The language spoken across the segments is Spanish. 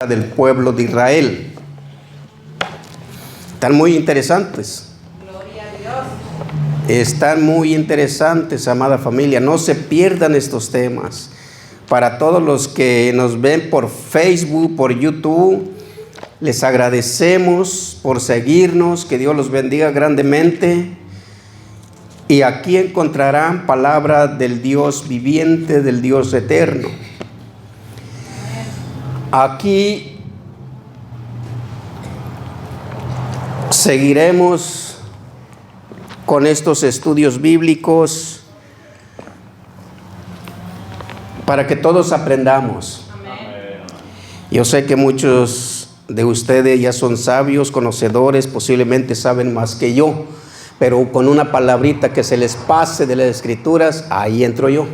del pueblo de Israel. Están muy interesantes. Gloria a Dios. Están muy interesantes, amada familia. No se pierdan estos temas. Para todos los que nos ven por Facebook, por YouTube, les agradecemos por seguirnos. Que Dios los bendiga grandemente. Y aquí encontrarán palabra del Dios viviente, del Dios eterno. Aquí seguiremos con estos estudios bíblicos para que todos aprendamos. Amén. Yo sé que muchos de ustedes ya son sabios, conocedores, posiblemente saben más que yo, pero con una palabrita que se les pase de las Escrituras, ahí entro yo.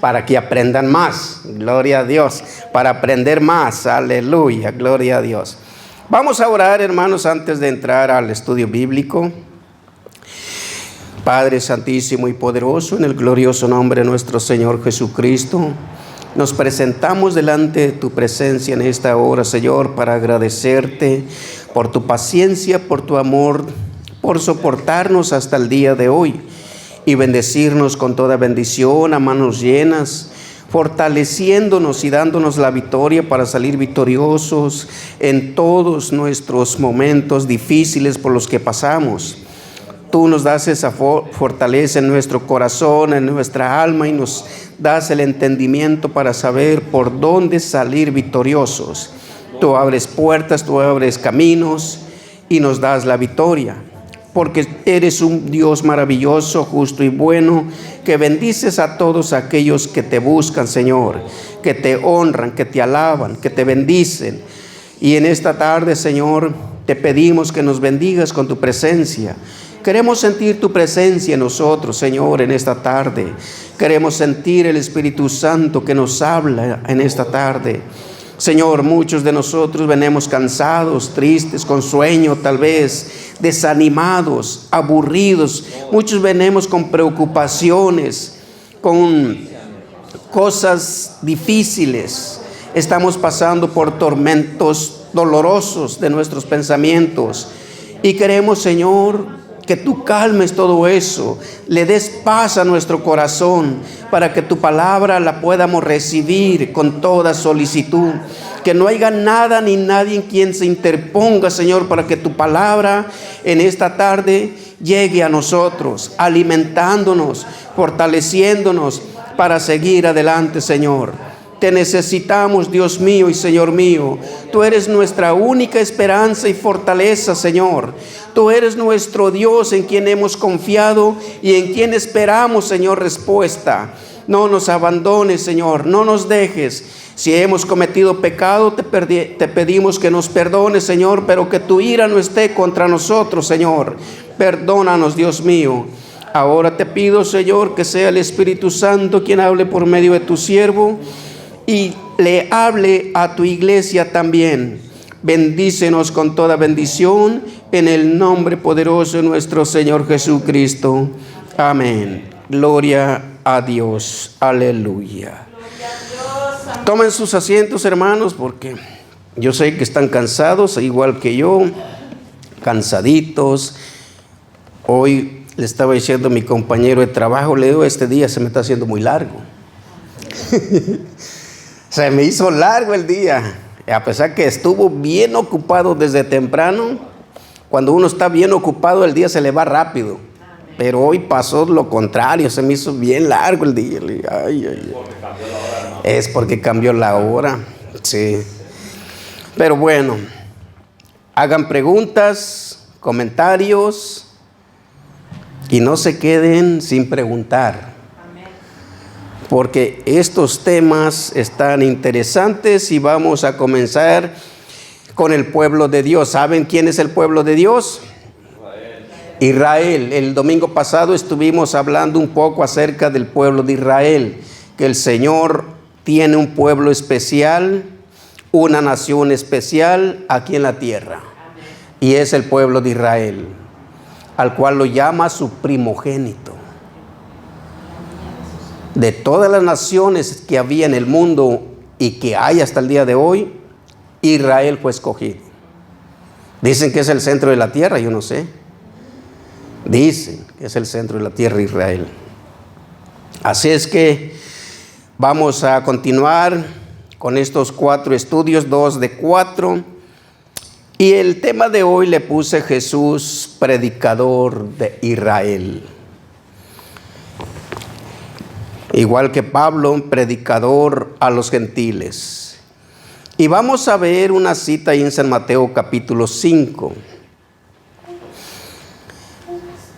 Para que aprendan más, gloria a Dios, para aprender más, aleluya, gloria a Dios. Vamos a orar, hermanos, antes de entrar al estudio bíblico. Padre santísimo y poderoso, en el glorioso nombre de nuestro Señor Jesucristo, nos presentamos delante de tu presencia en esta hora, Señor, para agradecerte por tu paciencia, por tu amor, por soportarnos hasta el día de hoy y bendecirnos con toda bendición a manos llenas, fortaleciéndonos y dándonos la victoria para salir victoriosos en todos nuestros momentos difíciles por los que pasamos. Tú nos das esa fortaleza en nuestro corazón, en nuestra alma, y nos das el entendimiento para saber por dónde salir victoriosos. Tú abres puertas, tú abres caminos y nos das la victoria. Porque eres un Dios maravilloso, justo y bueno, que bendices a todos aquellos que te buscan, Señor, que te honran, que te alaban, que te bendicen. Y en esta tarde, Señor, te pedimos que nos bendigas con tu presencia. Queremos sentir tu presencia en nosotros, Señor, en esta tarde. Queremos sentir el Espíritu Santo que nos habla en esta tarde. Señor, muchos de nosotros venimos cansados, tristes, con sueño tal vez, desanimados, aburridos. Muchos venimos con preocupaciones, con cosas difíciles. Estamos pasando por tormentos dolorosos de nuestros pensamientos. Y queremos, Señor, que tú calmes todo eso, le des paz a nuestro corazón para que tu palabra la podamos recibir con toda solicitud. Que no haya nada ni nadie en quien se interponga, Señor, para que tu palabra en esta tarde llegue a nosotros, alimentándonos, fortaleciéndonos para seguir adelante, Señor. Te necesitamos, Dios mío y Señor mío. Tú eres nuestra única esperanza y fortaleza, Señor. Tú eres nuestro Dios en quien hemos confiado y en quien esperamos, Señor, respuesta. No nos abandones, Señor, no nos dejes. Si hemos cometido pecado, te pedimos que nos perdones, Señor, pero que tu ira no esté contra nosotros, Señor. Perdónanos, Dios mío. Ahora te pido, Señor, que sea el Espíritu Santo quien hable por medio de tu siervo y le hable a tu iglesia también. Bendícenos con toda bendición en el nombre poderoso de nuestro Señor Jesucristo. Amén. Gloria a Dios. Aleluya. Tomen sus asientos, hermanos, porque yo sé que están cansados, igual que yo, cansaditos. Hoy le estaba diciendo a mi compañero de trabajo, le digo, este día se me está haciendo muy largo. Se me hizo largo el día, a pesar que estuvo bien ocupado desde temprano. Cuando uno está bien ocupado, el día se le va rápido. Pero hoy pasó lo contrario, se me hizo bien largo el día. Es porque cambió la hora, sí. Pero bueno, hagan preguntas, comentarios y no se queden sin preguntar. Porque estos temas están interesantes y vamos a comenzar con el pueblo de Dios. ¿Saben quién es el pueblo de Dios? Israel. El domingo pasado estuvimos hablando un poco acerca del pueblo de Israel, que el Señor tiene un pueblo especial, una nación especial aquí en la tierra. Y es el pueblo de Israel, al cual lo llama su primogénito. De todas las naciones que había en el mundo, y que hay hasta el día de hoy, Israel fue escogido. Dicen que es el centro de la tierra, yo no sé. Dicen que es el centro de la tierra Israel. Así es que vamos a continuar con estos 4 estudios, 2 de 4. Y el tema de hoy le puse Jesús, predicador de Israel. Igual que Pablo, predicador a los gentiles. Y vamos a ver una cita ahí en San Mateo capítulo 5.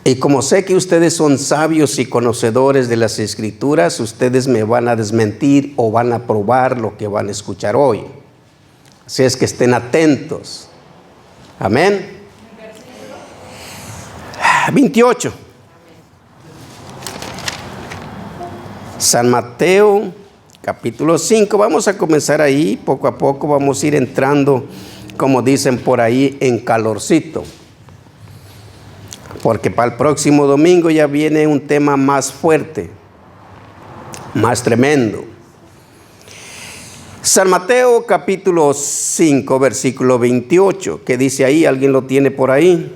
Y como sé que ustedes son sabios y conocedores de las Escrituras, ustedes me van a desmentir o van a probar lo que van a escuchar hoy. Así es que estén atentos. Amén. 28. San Mateo capítulo 5. Vamos a comenzar ahí, poco a poco vamos a ir entrando, como dicen por ahí, en calorcito. Porque para el próximo domingo ya viene un tema más fuerte, más tremendo. San Mateo capítulo 5, versículo 28, ¿qué dice ahí? ¿Alguien lo tiene por ahí?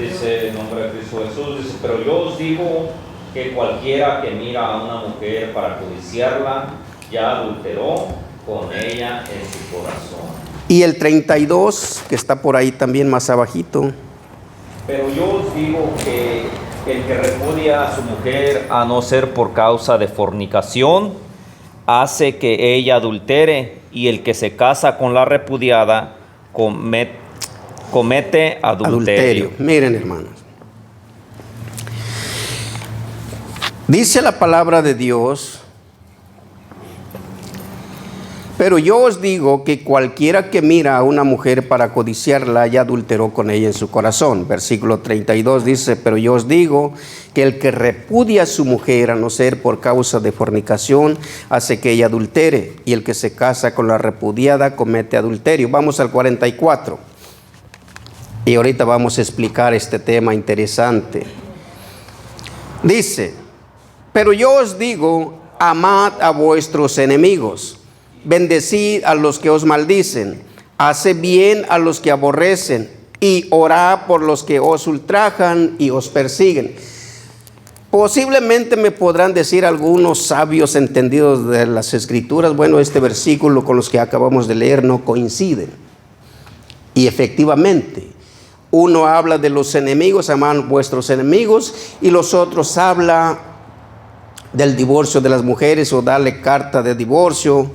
Dice en nombre de Cristo Jesús, dice, pero yo os digo que cualquiera que mira a una mujer para codiciarla, ya adulteró con ella en su corazón. Y el 32, que está por ahí también más abajito. Pero yo os digo que el que repudia a su mujer, a no ser por causa de fornicación, hace que ella adultere, y el que se casa con la repudiada comete adulterio. Miren, hermanos. Dice la palabra de Dios, pero yo os digo que cualquiera que mira a una mujer para codiciarla ya adulteró con ella en su corazón. Versículo 32 dice, pero yo os digo que el que repudia a su mujer, a no ser por causa de fornicación, hace que ella adultere, y el que se casa con la repudiada comete adulterio. Vamos al 44. Y ahorita vamos a explicar este tema interesante. Dice, pero yo os digo, amad a vuestros enemigos. Bendecid a los que os maldicen, haced bien a los que aborrecen, y orad por los que os ultrajan y os persiguen. Posiblemente me podrán decir algunos sabios entendidos de las Escrituras, bueno, este versículo con los que acabamos de leer no coinciden. Y efectivamente, uno habla de los enemigos, amad vuestros enemigos, y los otros habla del divorcio de las mujeres o darle carta de divorcio.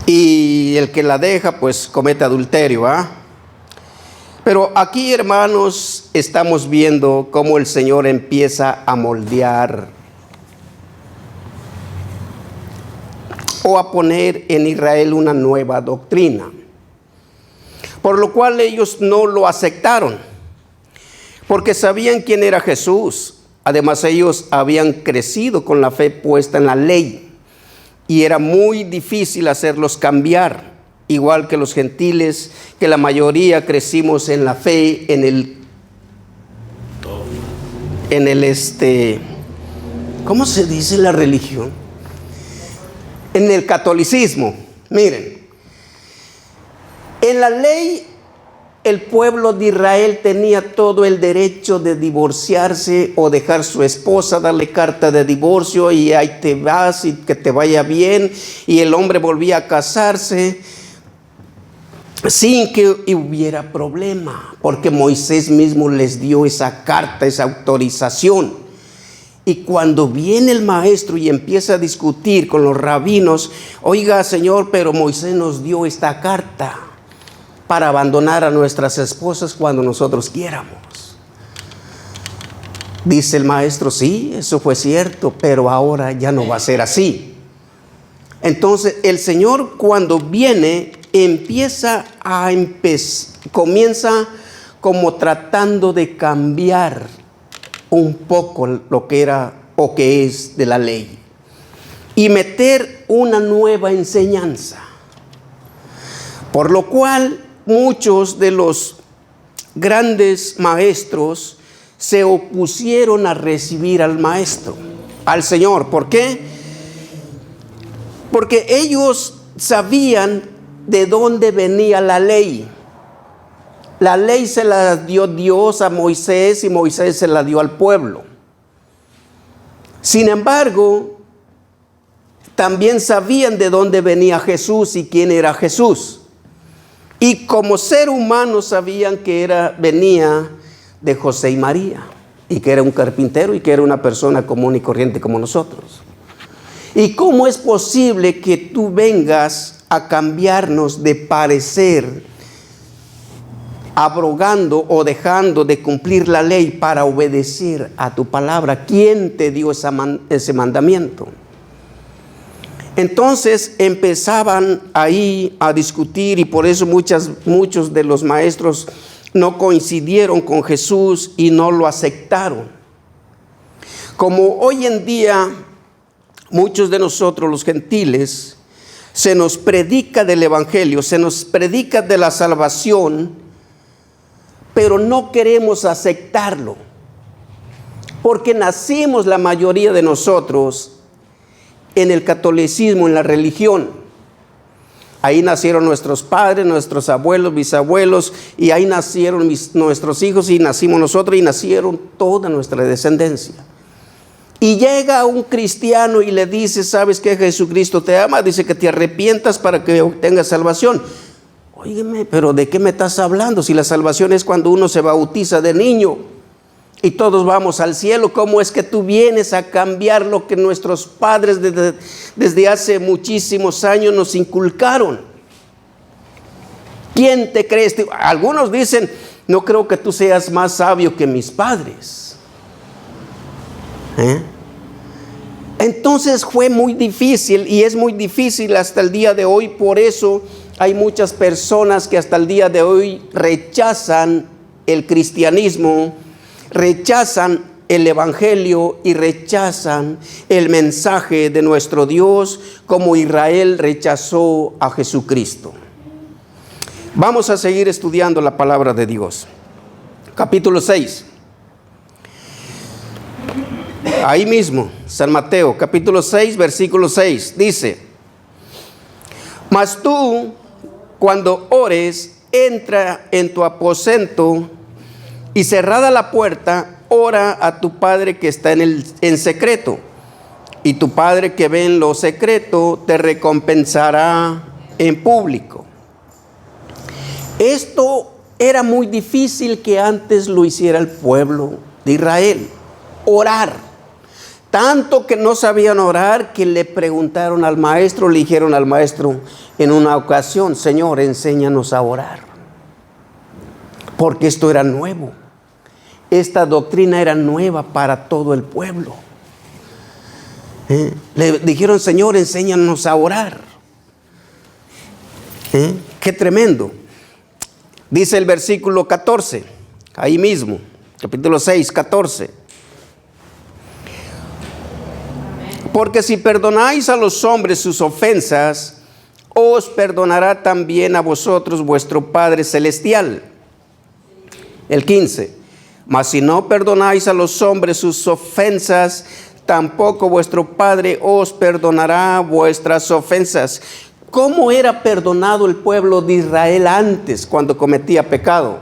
Y el que la deja, pues comete adulterio, Pero aquí, hermanos, estamos viendo cómo el Señor empieza a moldear o a poner en Israel una nueva doctrina, por lo cual ellos no lo aceptaron, porque sabían quién era Jesús. Además, ellos habían crecido con la fe puesta en la ley, y era muy difícil hacerlos cambiar, igual que los gentiles, que la mayoría crecimos en la fe, ¿cómo se dice la religión? En el catolicismo. Miren, en la ley, el pueblo de Israel tenía todo el derecho de divorciarse o dejar su esposa, darle carta de divorcio y ahí te vas y que te vaya bien. Y el hombre volvía a casarse sin que hubiera problema, porque Moisés mismo les dio esa carta, esa autorización. Y cuando viene el maestro y empieza a discutir con los rabinos, oiga, Señor, pero Moisés nos dio esta carta para abandonar a nuestras esposas cuando nosotros quiéramos. Dice el maestro, sí, eso fue cierto, pero ahora ya no va a ser así. Entonces el Señor, cuando viene, comienza como tratando de cambiar un poco lo que era o que es de la ley y meter una nueva enseñanza, por lo cual muchos de los grandes maestros se opusieron a recibir al maestro, al Señor. ¿Por qué? Porque ellos sabían de dónde venía la ley. La ley se la dio Dios a Moisés y Moisés se la dio al pueblo. Sin embargo, también sabían de dónde venía Jesús y quién era Jesús. Y como ser humano sabían que venía de José y María, y que era un carpintero y que era una persona común y corriente como nosotros. ¿Y cómo es posible que tú vengas a cambiarnos de parecer, abrogando o dejando de cumplir la ley para obedecer a tu palabra? ¿Quién te dio ese mandamiento? Entonces empezaban ahí a discutir, y por eso muchos de los maestros no coincidieron con Jesús y no lo aceptaron. Como hoy en día muchos de nosotros los gentiles se nos predica del evangelio, se nos predica de la salvación, pero no queremos aceptarlo, porque nacimos la mayoría de nosotros en el catolicismo, en la religión. Ahí nacieron nuestros padres, nuestros abuelos, bisabuelos, y ahí nacieron nuestros hijos, y nacimos nosotros, y nacieron toda nuestra descendencia. Y llega un cristiano y le dice: ¿sabes qué? Jesucristo te ama, dice que te arrepientas para que obtengas salvación. Óyeme, pero ¿de qué me estás hablando? Si la salvación es cuando uno se bautiza de niño y todos vamos al cielo. ¿Cómo es que tú vienes a cambiar lo que nuestros padres desde hace muchísimos años nos inculcaron? ¿Quién te crees? Algunos dicen: no creo que tú seas más sabio que mis padres. Entonces fue muy difícil, y es muy difícil hasta el día de hoy. Por eso hay muchas personas que hasta el día de hoy rechazan el cristianismo, rechazan el evangelio y rechazan el mensaje de nuestro Dios, como Israel rechazó a Jesucristo. Vamos a seguir estudiando la palabra de Dios. Capítulo 6. Ahí mismo, San Mateo, capítulo 6, versículo 6, dice: mas tú, cuando ores, entra en tu aposento y cerrada la puerta, ora a tu Padre que está en secreto, y tu Padre que ve en lo secreto te recompensará en público. Esto era muy difícil que antes lo hiciera el pueblo de Israel, orar. Tanto que no sabían orar que le preguntaron al maestro, le dijeron al maestro en una ocasión: Señor, enséñanos a orar. Porque esto era nuevo. Esta doctrina era nueva para todo el pueblo. Le dijeron: Señor, enséñanos a orar. Qué tremendo. Dice el versículo 14, ahí mismo, capítulo 6, 14. Porque si perdonáis a los hombres sus ofensas, os perdonará también a vosotros vuestro Padre Celestial. El 15. Mas si no perdonáis a los hombres sus ofensas, tampoco vuestro Padre os perdonará vuestras ofensas. ¿Cómo era perdonado el pueblo de Israel antes, cuando cometía pecado?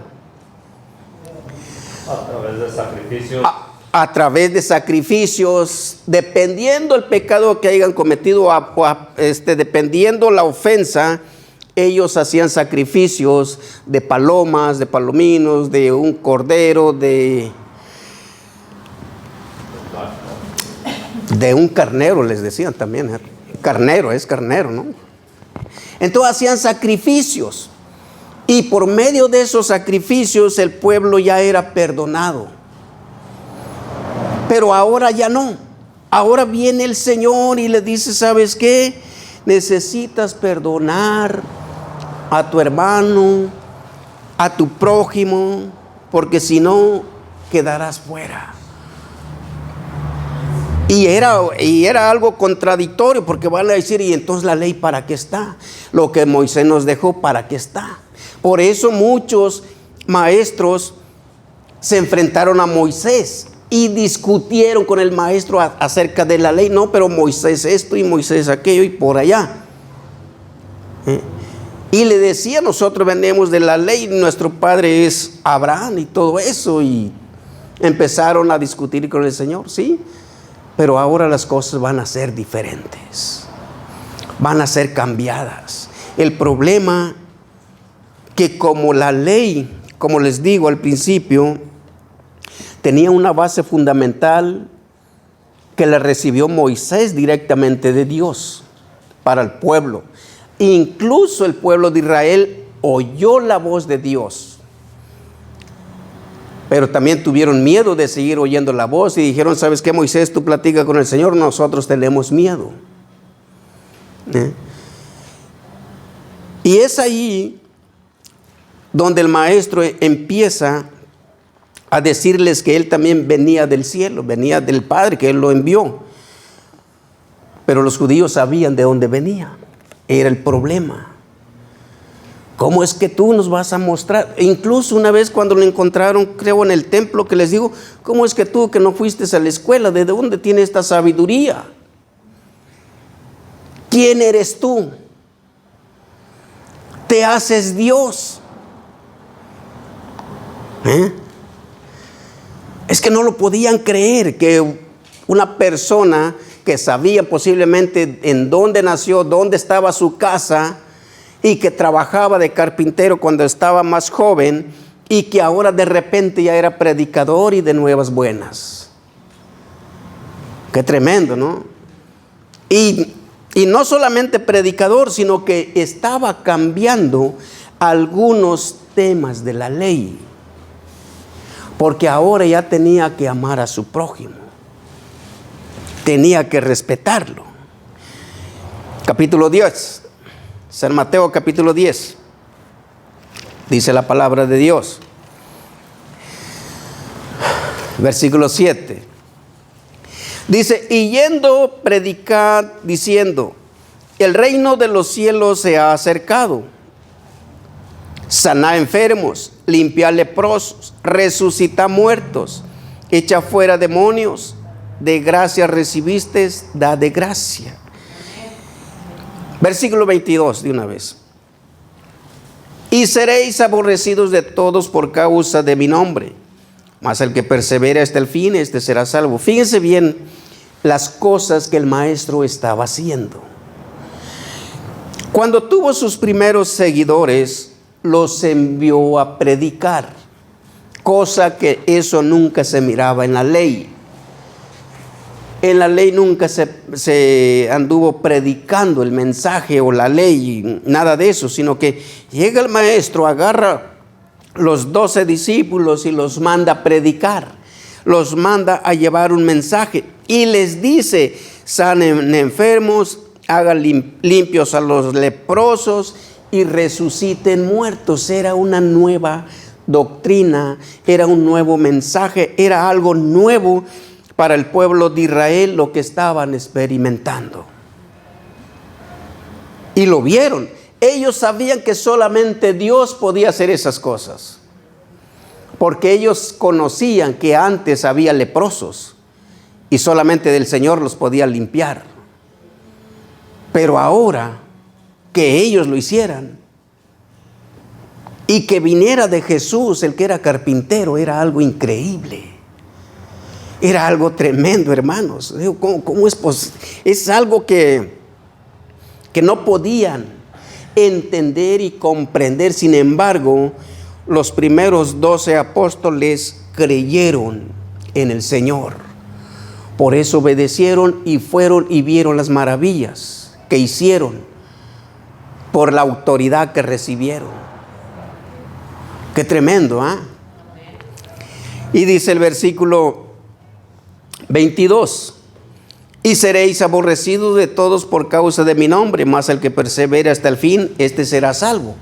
A través de sacrificios. A través de sacrificios, dependiendo el pecado que hayan cometido, dependiendo la ofensa, ellos hacían sacrificios de palomas, de palominos, de un cordero, de un carnero, les decían también. Carnero, es carnero, ¿no? Entonces hacían sacrificios, y por medio de esos sacrificios el pueblo ya era perdonado. Pero ahora ya no. Ahora viene el Señor y le dice: ¿sabes qué? Necesitas perdonar a tu hermano, a tu prójimo, porque si no, quedarás fuera. Y era algo contradictorio, porque van a decir: ¿y entonces la ley para qué está? Lo que Moisés nos dejó, ¿para qué está? Por eso muchos maestros se enfrentaron a Moisés y discutieron con el maestro acerca de la ley. No, pero Moisés esto y Moisés aquello y por allá. Y le decía, nosotros venimos de la ley, nuestro padre es Abraham y todo eso. Y empezaron a discutir con el Señor, sí. Pero ahora las cosas van a ser diferentes. Van a ser cambiadas. El problema que como la ley, como les digo al principio, tenía una base fundamental que la recibió Moisés directamente de Dios para el pueblo. Incluso el pueblo de Israel oyó la voz de Dios. Pero también tuvieron miedo de seguir oyendo la voz y dijeron, ¿sabes qué, Moisés? Tú platicas con el Señor, nosotros tenemos miedo. Y es ahí donde el maestro empieza a decirles que él también venía del cielo, venía del Padre, que él lo envió. Pero los judíos sabían de dónde venía. Era el problema. ¿Cómo es que tú nos vas a mostrar? E incluso una vez cuando lo encontraron, creo en el templo, que les digo, ¿cómo es que tú que no fuiste a la escuela, de dónde tienes esta sabiduría? ¿Quién eres tú? Te haces Dios. Es que no lo podían creer, que una persona que sabía posiblemente en dónde nació, dónde estaba su casa, y que trabajaba de carpintero cuando estaba más joven, y que ahora de repente ya era predicador y de nuevas buenas. Qué tremendo, ¿no? Y no solamente predicador, sino que estaba cambiando algunos temas de la ley. Porque ahora ya tenía que amar a su prójimo. Tenía que respetarlo. Capítulo 10. San Mateo capítulo 10. Dice la palabra de Dios. Versículo 7. Dice, y yendo predicad diciendo, el reino de los cielos se ha acercado. Saná enfermos, limpia leprosos, resucita muertos, echa fuera demonios, de gracia recibiste, da de gracia. Versículo 22 de una vez. Y seréis aborrecidos de todos por causa de mi nombre, mas el que persevera hasta el fin, este será salvo. Fíjense bien las cosas que el maestro estaba haciendo. Cuando tuvo sus primeros seguidores, los envió a predicar, cosa que eso nunca se miraba en la ley. En la ley nunca se anduvo predicando el mensaje o la ley, nada de eso, sino que llega el maestro, agarra los 12 discípulos y los manda a predicar, los manda a llevar un mensaje y les dice, sanen enfermos, hagan limpios a los leprosos y resuciten muertos. Era una nueva doctrina, era un nuevo mensaje, era algo nuevo para el pueblo de Israel lo que estaban experimentando. Y lo vieron. Ellos sabían que solamente Dios podía hacer esas cosas. Porque ellos conocían que antes había leprosos y solamente del Señor los podía limpiar. Pero ahora que ellos lo hicieran y que viniera de Jesús, el que era carpintero, era algo increíble. Era algo tremendo, hermanos. ¿Cómo es posible? Es algo que no podían entender y comprender. Sin embargo, los primeros 12 apóstoles creyeron en el Señor. Por eso obedecieron y fueron y vieron las maravillas que hicieron por la autoridad que recibieron. Qué tremendo, ¿ah? Y dice el versículo 22, y seréis aborrecidos de todos por causa de mi nombre, mas el que persevere hasta el fin, este será salvo.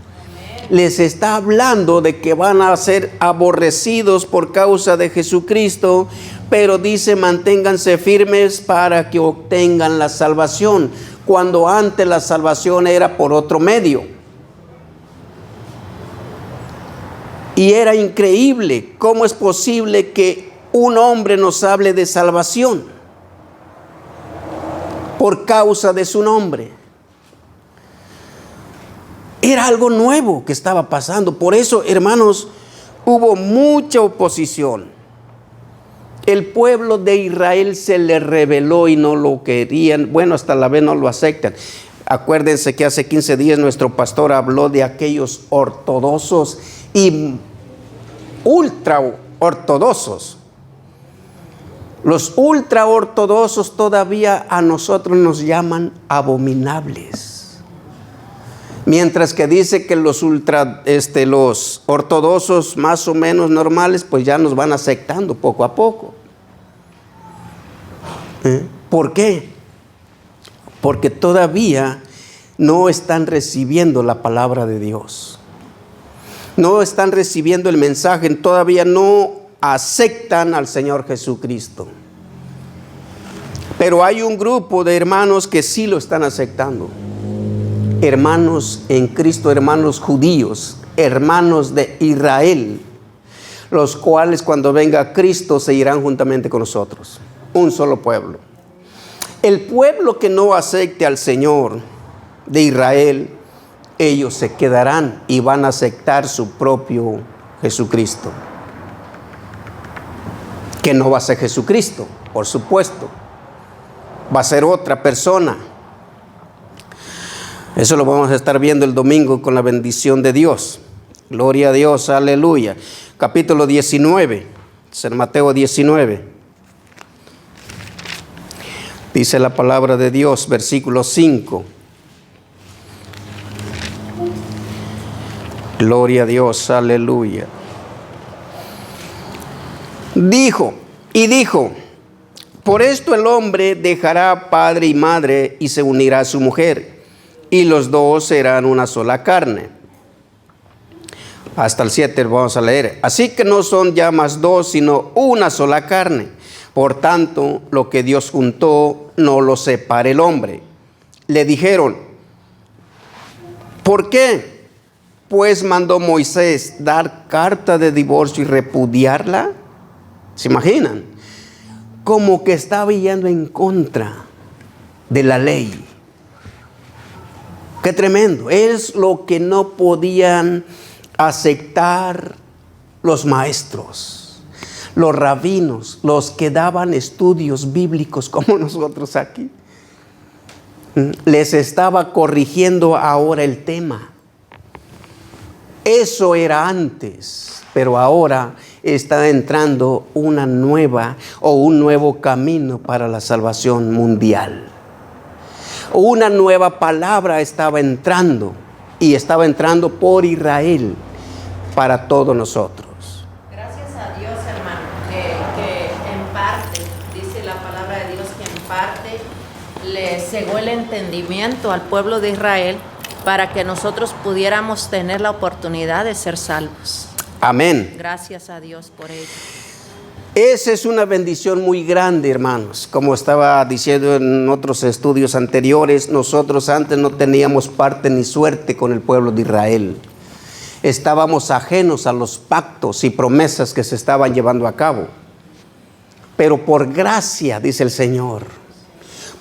Les está hablando de que van a ser aborrecidos por causa de Jesucristo, pero dice, manténganse firmes para que obtengan la salvación, cuando antes la salvación era por otro medio. Y era increíble cómo es posible que un hombre nos hable de salvación por causa de su nombre. Era algo nuevo que estaba pasando. Por eso, hermanos, hubo mucha oposición. El pueblo de Israel se le rebeló y no lo querían. Bueno, hasta la vez no lo aceptan. Acuérdense que hace 15 días nuestro pastor habló de aquellos ortodoxos y ultra ortodoxos. Los ultra ortodoxos todavía a nosotros nos llaman abominables. Mientras que dice que los ortodoxos más o menos normales, pues ya nos van aceptando poco a poco. ¿Por qué? Porque todavía no están recibiendo la palabra de Dios. No están recibiendo el mensaje, todavía no aceptan al Señor Jesucristo. Pero hay un grupo de hermanos que sí lo están aceptando. Hermanos en Cristo, hermanos judíos, hermanos de Israel, los cuales cuando venga Cristo se irán juntamente con nosotros. Un solo pueblo. El pueblo que no acepte al Señor de Israel, ellos se quedarán y van a aceptar su propio Jesucristo. Que no va a ser Jesucristo, por supuesto. Va a ser otra persona. Eso lo vamos a estar viendo el domingo con la bendición de Dios. Gloria a Dios, aleluya. Capítulo 19, San Mateo 19. Dice la palabra de Dios, versículo 5. Gloria a Dios, aleluya. Dijo, por esto el hombre dejará padre y madre y se unirá a su mujer, y los dos serán una sola carne. Hasta el 7 vamos a leer. Así que no son ya más dos, sino una sola carne. Por tanto, lo que Dios juntó, no lo separe el hombre. Le dijeron, ¿por qué? Pues mandó Moisés dar carta de divorcio y repudiarla. ¿Se imaginan? Como que estaba yendo en contra de la ley. Qué tremendo. Es lo que no podían aceptar los maestros, los rabinos, los que daban estudios bíblicos como nosotros aquí. Les estaba corrigiendo ahora el tema. Eso era antes, pero ahora está entrando una nueva o un nuevo camino para la salvación mundial. Una nueva palabra estaba entrando y estaba entrando por Israel para todos nosotros. Gracias a Dios, hermano, que en parte, dice la palabra de Dios, que en parte le cegó el entendimiento al pueblo de Israel para que nosotros pudiéramos tener la oportunidad de ser salvos. Amén. Gracias a Dios por ello. Esa es una bendición muy grande, hermanos. Como estaba diciendo en otros estudios anteriores, nosotros antes no teníamos parte ni suerte con el pueblo de Israel. Estábamos ajenos a los pactos y promesas que se estaban llevando a cabo. Pero por gracia, dice el Señor,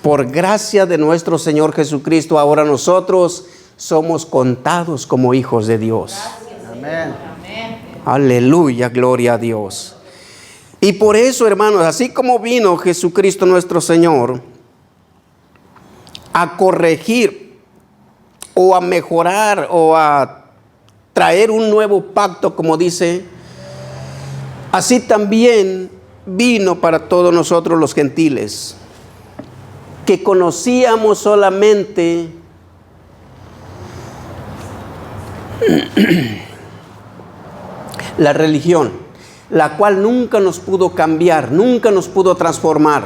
por gracia de nuestro Señor Jesucristo, ahora nosotros somos contados como hijos de Dios. Amén. Amén. Aleluya, gloria a Dios. Y por eso, hermanos, así como vino Jesucristo nuestro Señor a corregir o a mejorar o a traer un nuevo pacto, como dice, así también vino para todos nosotros los gentiles, que conocíamos solamente la religión, la cual nunca nos pudo cambiar, nunca nos pudo transformar.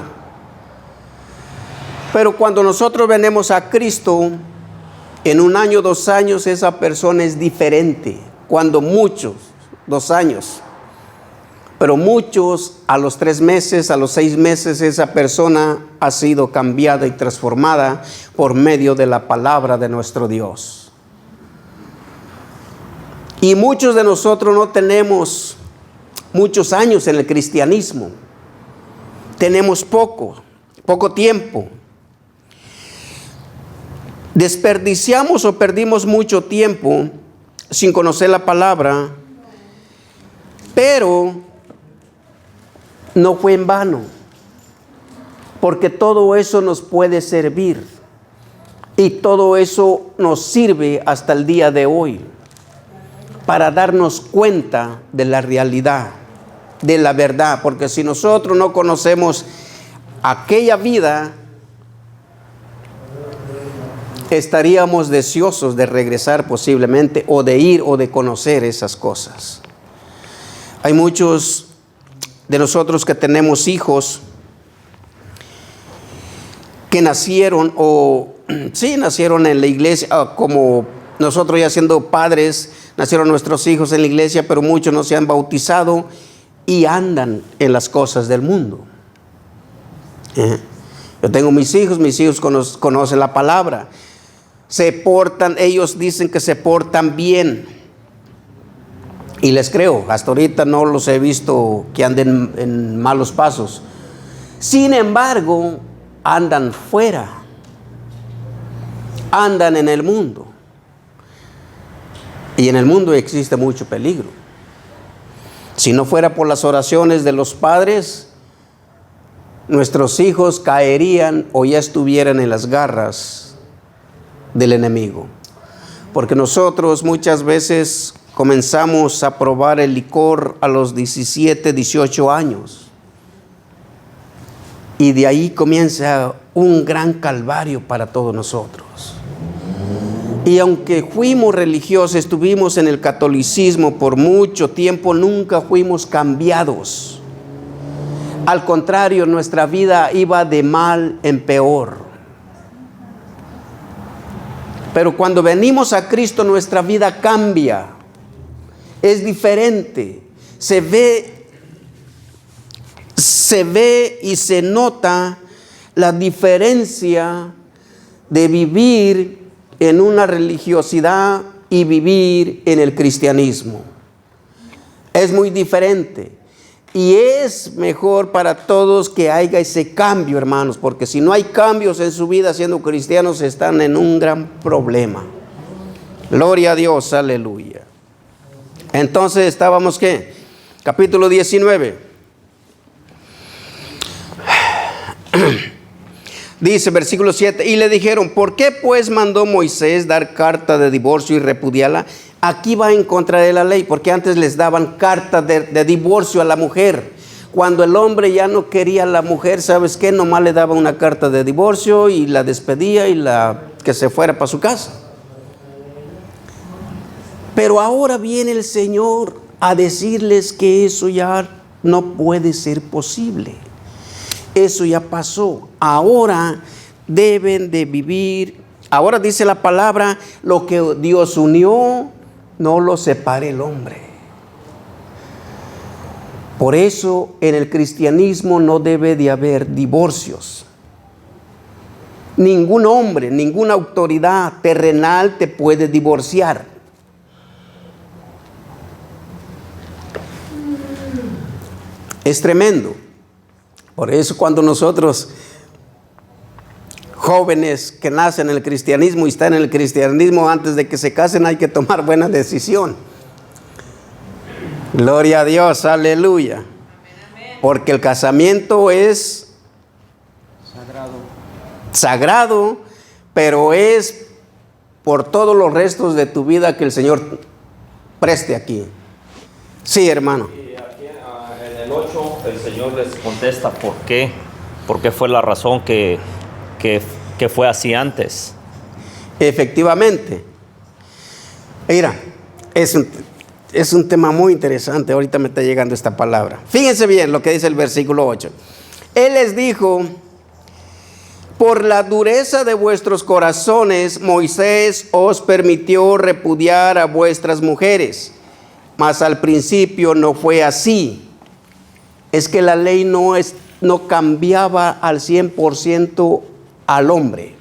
Pero cuando nosotros venimos a Cristo, en 1 año, 2 años, esa persona es diferente. Cuando muchos, 2 años. Pero muchos, a los 3 meses, a los 6 meses, esa persona ha sido cambiada y transformada por medio de la palabra de nuestro Dios. Y muchos de nosotros no tenemos muchos años en el cristianismo. Tenemos poco tiempo. Desperdiciamos o perdimos mucho tiempo sin conocer la palabra, pero no fue en vano, porque todo eso nos puede servir y todo eso nos sirve hasta el día de hoy para darnos cuenta de la realidad, de la verdad, porque si nosotros no conocemos aquella vida, estaríamos deseosos de regresar posiblemente, o de ir o de conocer esas cosas. Hay muchos de nosotros que tenemos hijos que nacieron nacieron en la iglesia, como nosotros ya siendo padres, nacieron nuestros hijos en la iglesia, pero muchos no se han bautizado y andan en las cosas del mundo. Yo tengo mis hijos conocen la palabra. Ellos dicen que se portan bien. Y les creo, hasta ahorita no los he visto que anden en malos pasos. Sin embargo, andan fuera. Andan en el mundo. Y en el mundo existe mucho peligro. Si no fuera por las oraciones de los padres, nuestros hijos caerían o ya estuvieran en las garras del enemigo. Porque nosotros muchas veces comenzamos a probar el licor a los 17, 18 años. Y de ahí comienza un gran calvario para todos nosotros. Y aunque fuimos religiosos, estuvimos en el catolicismo por mucho tiempo, nunca fuimos cambiados. Al contrario, nuestra vida iba de mal en peor. Pero cuando venimos a Cristo, nuestra vida cambia. Es diferente. Se ve y se nota la diferencia de vivir en una religiosidad y vivir en el cristianismo. Es muy diferente. Y es mejor para todos que haya ese cambio, hermanos, porque si no hay cambios en su vida siendo cristianos, están en un gran problema. Gloria a Dios, aleluya. Entonces estábamos, ¿qué? Capítulo 19. Dice versículo 7, y le dijeron, ¿por qué pues mandó Moisés dar carta de divorcio y repudiarla? Aquí va en contra de la ley, porque antes les daban carta de divorcio a la mujer. Cuando el hombre ya no quería a la mujer, ¿sabes qué? Nomás le daba una carta de divorcio y la despedía y que se fuera para su casa. Pero ahora viene el Señor a decirles que eso ya no puede ser posible. Eso ya pasó. Ahora deben de vivir. Ahora dice la palabra, lo que Dios unió, no lo separe el hombre. Por eso en el cristianismo no debe de haber divorcios. Ningún hombre, ninguna autoridad terrenal te puede divorciar. Es tremendo. Por eso cuando nosotros, jóvenes que nacen en el cristianismo y están en el cristianismo, antes de que se casen hay que tomar buena decisión. Gloria a Dios, aleluya. Porque el casamiento es sagrado, pero es por todos los restos de tu vida que el Señor preste aquí. Sí, hermano. Y aquí en el 8 el Señor les contesta por qué fue la razón que fue así antes. Efectivamente. Mira, es un tema muy interesante. Ahorita me está llegando esta palabra. Fíjense bien lo que dice el versículo 8. Él les dijo, por la dureza de vuestros corazones, Moisés os permitió repudiar a vuestras mujeres. Mas al principio no fue así. Es que la ley no cambiaba al 100% al hombre.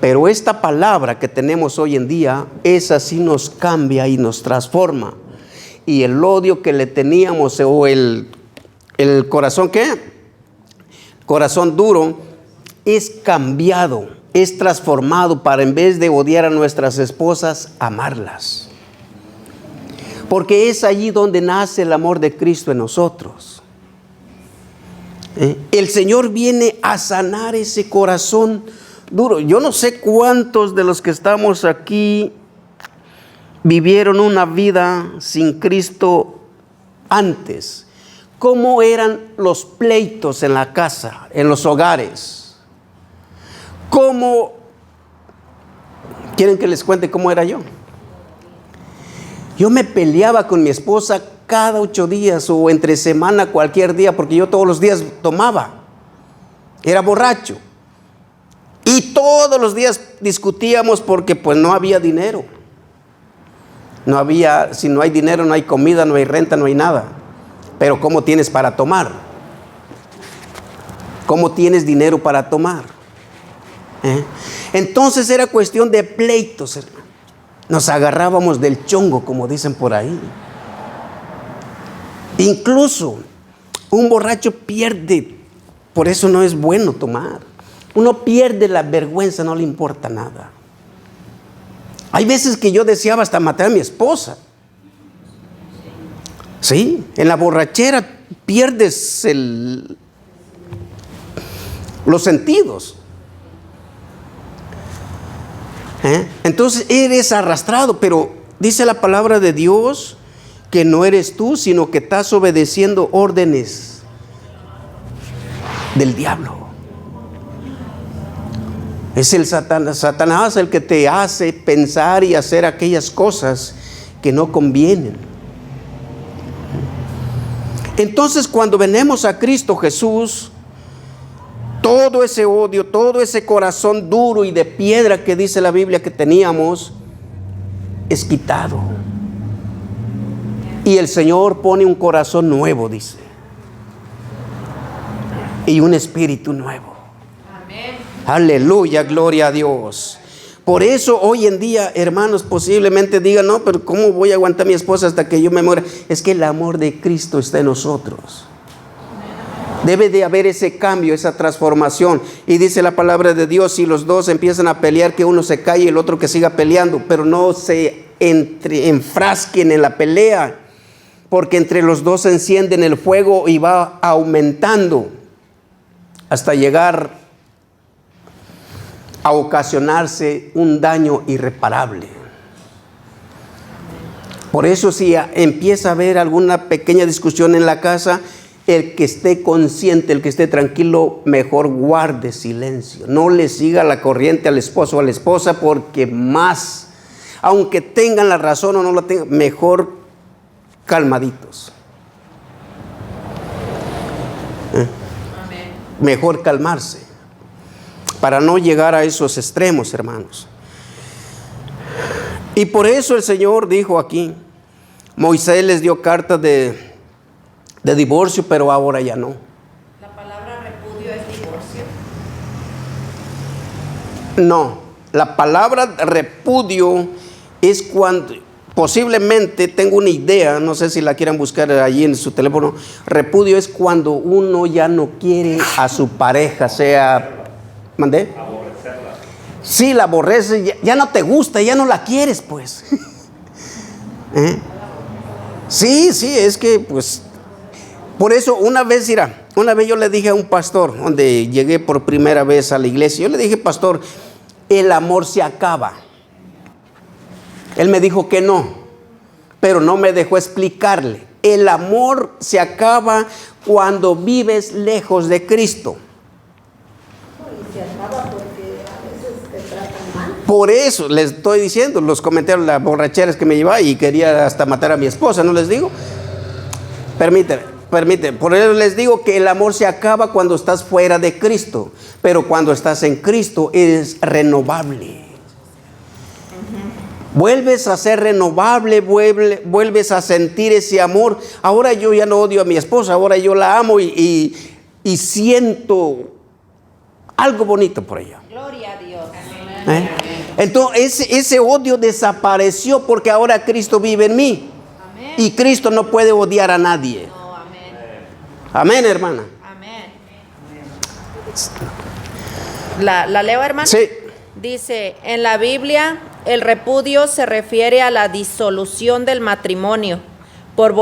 Pero esta palabra que tenemos hoy en día, esa sí nos cambia y nos transforma. y el odio que le teníamos, o el corazón, ¿qué? Corazón duro, es cambiado, es transformado para, en vez de odiar a nuestras esposas, amarlas. Porque es allí donde nace el amor de Cristo en nosotros. El Señor viene a sanar ese corazón duro. Yo no sé cuántos de los que estamos aquí vivieron una vida sin Cristo antes. ¿Cómo eran los pleitos en la casa, en los hogares? ¿Cómo? ¿Quieren que les cuente cómo era yo? Yo me peleaba con mi esposa cada 8 días o entre semana, cualquier día, porque yo todos los días tomaba. Era borracho. Y todos los días discutíamos porque pues no había dinero. No había, si no hay dinero, no hay comida, no hay renta, no hay nada. Pero ¿cómo tienes para tomar? ¿Cómo tienes dinero para tomar? Entonces era cuestión de pleitos, hermano. Nos agarrábamos del chongo, como dicen por ahí. Incluso un borracho pierde, por eso no es bueno tomar. Uno pierde la vergüenza, no le importa nada. Hay veces que yo deseaba hasta matar a mi esposa. Sí, en la borrachera pierdes los sentidos. Entonces eres arrastrado, pero dice la palabra de Dios que no eres tú, sino que estás obedeciendo órdenes del diablo. Es el Satanás el que te hace pensar y hacer aquellas cosas que no convienen. Entonces, cuando venimos a Cristo Jesús, todo ese odio, todo ese corazón duro y de piedra que dice la Biblia que teníamos, es quitado. Y el Señor pone un corazón nuevo, dice. Y un espíritu nuevo. Amén. Aleluya, gloria a Dios. Por eso hoy en día, hermanos, posiblemente digan, no, pero ¿cómo voy a aguantar a mi esposa hasta que yo me muera? Es que el amor de Cristo está en nosotros. Debe de haber ese cambio, esa transformación. Y dice la palabra de Dios, si los dos empiezan a pelear, que uno se calle y el otro que siga peleando, pero no se enfrasquen en la pelea, porque entre los dos se encienden el fuego y va aumentando hasta llegar a ocasionarse un daño irreparable. Por eso si empieza a haber alguna pequeña discusión en la casa, el que esté consciente, el que esté tranquilo, mejor guarde silencio. No le siga la corriente al esposo o a la esposa, porque más, aunque tengan la razón o no la tengan, mejor calmaditos. Mejor calmarse, para no llegar a esos extremos, hermanos. Y por eso el Señor dijo aquí, Moisés les dio cartas de divorcio, pero ahora ya no. ¿La palabra repudio es divorcio? No, la palabra repudio es cuando, posiblemente tengo una idea, no sé si la quieran buscar allí en su teléfono. Repudio es cuando uno ya no quiere a su pareja, sea, ¿mandé? Aborrecerla. Sí, la aborreces, ya no te gusta, ya no la quieres, pues. Sí, es que pues, por eso una vez yo le dije a un pastor, donde llegué por primera vez a la iglesia, yo le dije, pastor, el amor se acaba. Él me dijo que no, pero no me dejó explicarle. El amor se acaba cuando vives lejos de Cristo. Y se acaba porque a veces te tratan mal. Por eso les estoy diciendo, los comentarios, las borracheras que me llevaba y quería hasta matar a mi esposa, ¿no les digo? Permíteme. Por eso les digo que el amor se acaba cuando estás fuera de Cristo, pero cuando estás en Cristo es renovable. Vuelves a ser renovable, vuelves a sentir ese amor. Ahora yo ya no odio a mi esposa, ahora yo la amo y siento algo bonito por ella. Gloria a Dios. Entonces ese odio desapareció porque ahora Cristo vive en mí. Amén. Y Cristo no puede odiar a nadie. No, amén. Amén, hermana. Amén. ¿La leo, hermano? Sí. Dice, en la Biblia, el repudio se refiere a la disolución del matrimonio por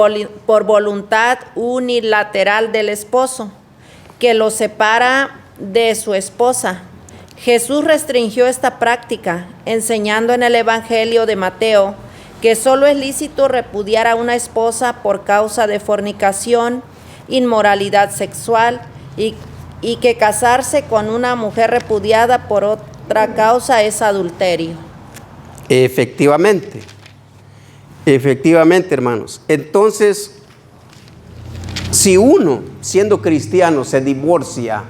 voluntad unilateral del esposo, que lo separa de su esposa. Jesús restringió esta práctica, enseñando en el Evangelio de Mateo que solo es lícito repudiar a una esposa por causa de fornicación, inmoralidad sexual y que casarse con una mujer repudiada por otra causa es adulterio. Efectivamente, hermanos. Entonces, si uno, siendo cristiano, se divorcia,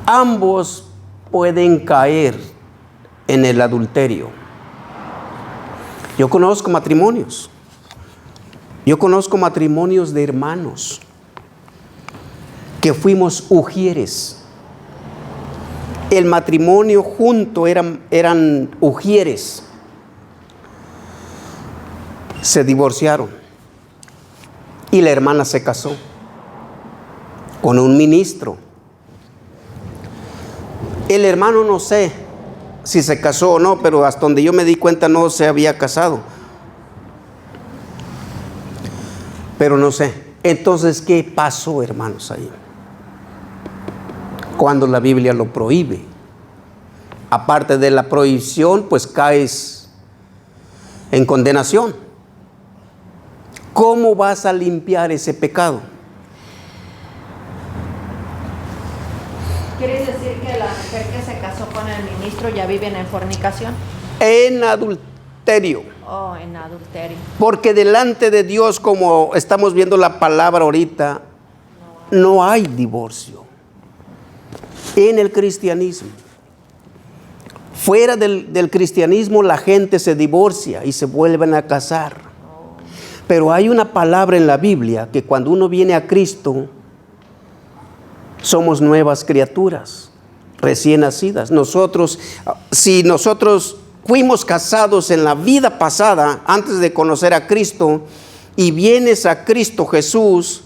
ambos pueden caer en el adulterio. Yo conozco matrimonios de hermanos que fuimos ujieres. El matrimonio junto eran ujieres. Se divorciaron y la hermana se casó con un ministro. El hermano no sé si se casó o no, pero hasta donde yo me di cuenta no se había casado. Pero no sé. Entonces, ¿qué pasó, hermanos, ahí? Cuando la Biblia lo prohíbe. Aparte de la prohibición, pues caes en condenación. ¿Cómo vas a limpiar ese pecado? ¿Quieres decir que la mujer que se casó con el ministro ya viven en fornicación? En adulterio. Oh, en adulterio. Porque delante de Dios, como estamos viendo la palabra ahorita, no hay divorcio. En el cristianismo. Fuera del cristianismo la gente se divorcia y se vuelven a casar. Pero hay una palabra en la Biblia que cuando uno viene a Cristo, somos nuevas criaturas, recién nacidas. Si nosotros fuimos casados en la vida pasada, antes de conocer a Cristo, y vienes a Cristo Jesús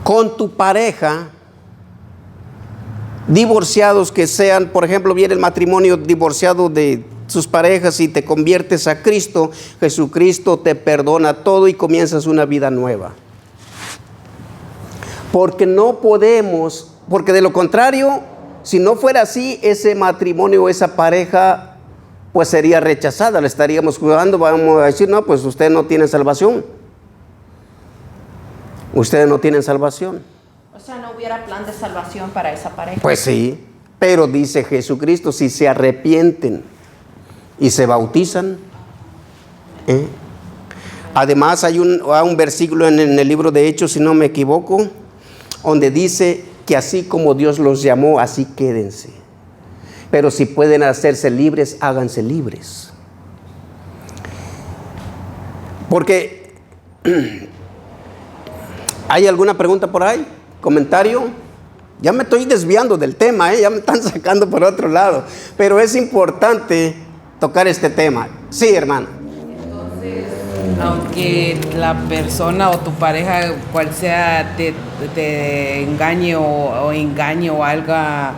con tu pareja, divorciados que sean, por ejemplo, viene el matrimonio divorciado de sus parejas y te conviertes a Cristo, Jesucristo te perdona todo y comienzas una vida nueva. Porque no podemos, porque de lo contrario, si no fuera así, ese matrimonio, esa pareja, pues sería rechazada, le estaríamos juzgando, vamos a decir, no, pues ustedes no tienen salvación. Ustedes no tienen salvación. O sea, no hubiera plan de salvación para esa pareja. Pues sí, pero dice Jesucristo, si se arrepienten y se bautizan. Además hay un versículo en el libro de Hechos, si no me equivoco, donde dice que así como Dios los llamó, así quédense. Pero si pueden hacerse libres, háganse libres. Porque ¿hay alguna pregunta por ahí? ¿Comentario? Ya me estoy desviando del tema, ya me están sacando por otro lado. Pero es importante tocar este tema. Sí, hermano. Entonces, aunque la persona o tu pareja, cual sea, te engañe o engañe o haga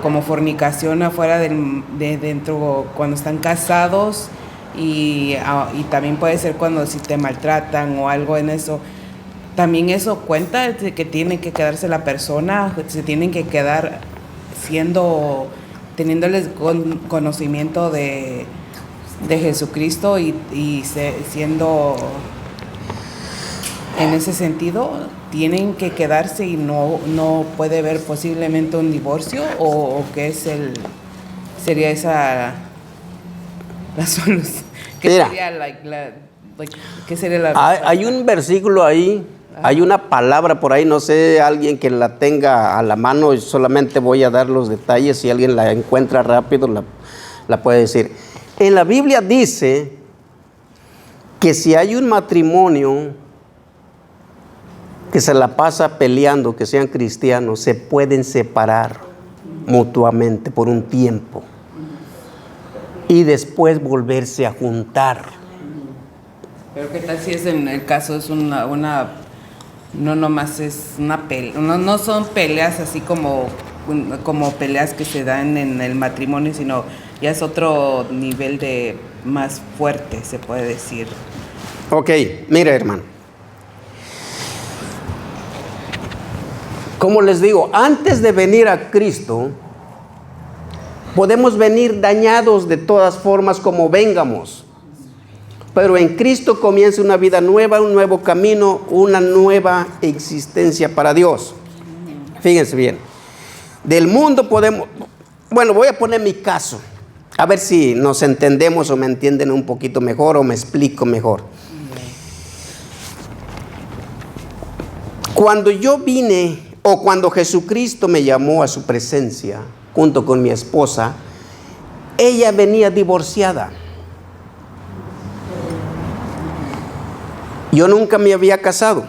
como fornicación afuera de dentro cuando están casados y también puede ser cuando si te maltratan o algo en eso, también eso cuenta de que tiene que quedarse la persona, se tienen que quedar teniéndoles conocimiento de Jesucristo y siendo en ese sentido, tienen que quedarse y no puede haber posiblemente un divorcio o qué sería esa la solución. ¿Qué sería la Hay un versículo ahí. Hay una palabra por ahí, no sé, alguien que la tenga a la mano, y solamente voy a dar los detalles, si alguien la encuentra rápido la puede decir. En la Biblia dice que si hay un matrimonio que se la pasa peleando, que sean cristianos, se pueden separar mutuamente por un tiempo. y después volverse a juntar. Pero qué tal si es en el caso es una no nomás es una pelea, no son peleas así como peleas que se dan en el matrimonio, sino ya es otro nivel de más fuerte, se puede decir. Ok, mira, hermano. Como les digo, antes de venir a Cristo, podemos venir dañados de todas formas como vengamos. Pero en Cristo comienza una vida nueva, un nuevo camino, una nueva existencia para Dios. Fíjense bien. Del mundo podemos... Bueno, voy a poner mi caso. A ver si nos entendemos o me entienden un poquito mejor o me explico mejor. Cuando yo vine, o cuando Jesucristo me llamó a su presencia, junto con mi esposa, ella venía divorciada. Yo nunca me había casado.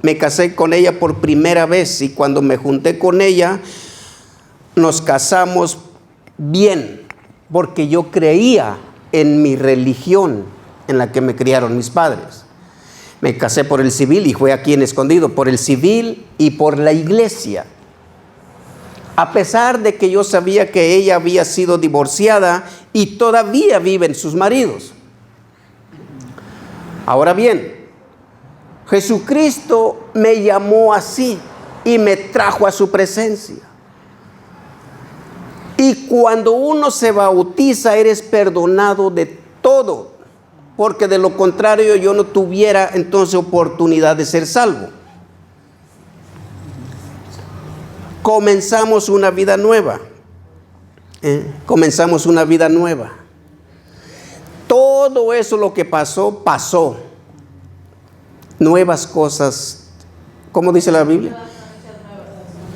Me casé con ella por primera vez y cuando me junté con ella, nos casamos bien, porque yo creía en mi religión en la que me criaron mis padres. Me casé por el civil y fue aquí en Escondido, por el civil y por la iglesia. A pesar de que yo sabía que ella había sido divorciada y todavía viven sus maridos. Ahora bien, Jesucristo me llamó así y me trajo a su presencia. Y cuando uno se bautiza, eres perdonado de todo, porque de lo contrario yo no tuviera entonces oportunidad de ser salvo. Comenzamos una vida nueva. Comenzamos una vida nueva. Todo eso lo que pasó, pasó. Nuevas cosas, ¿cómo dice la Biblia?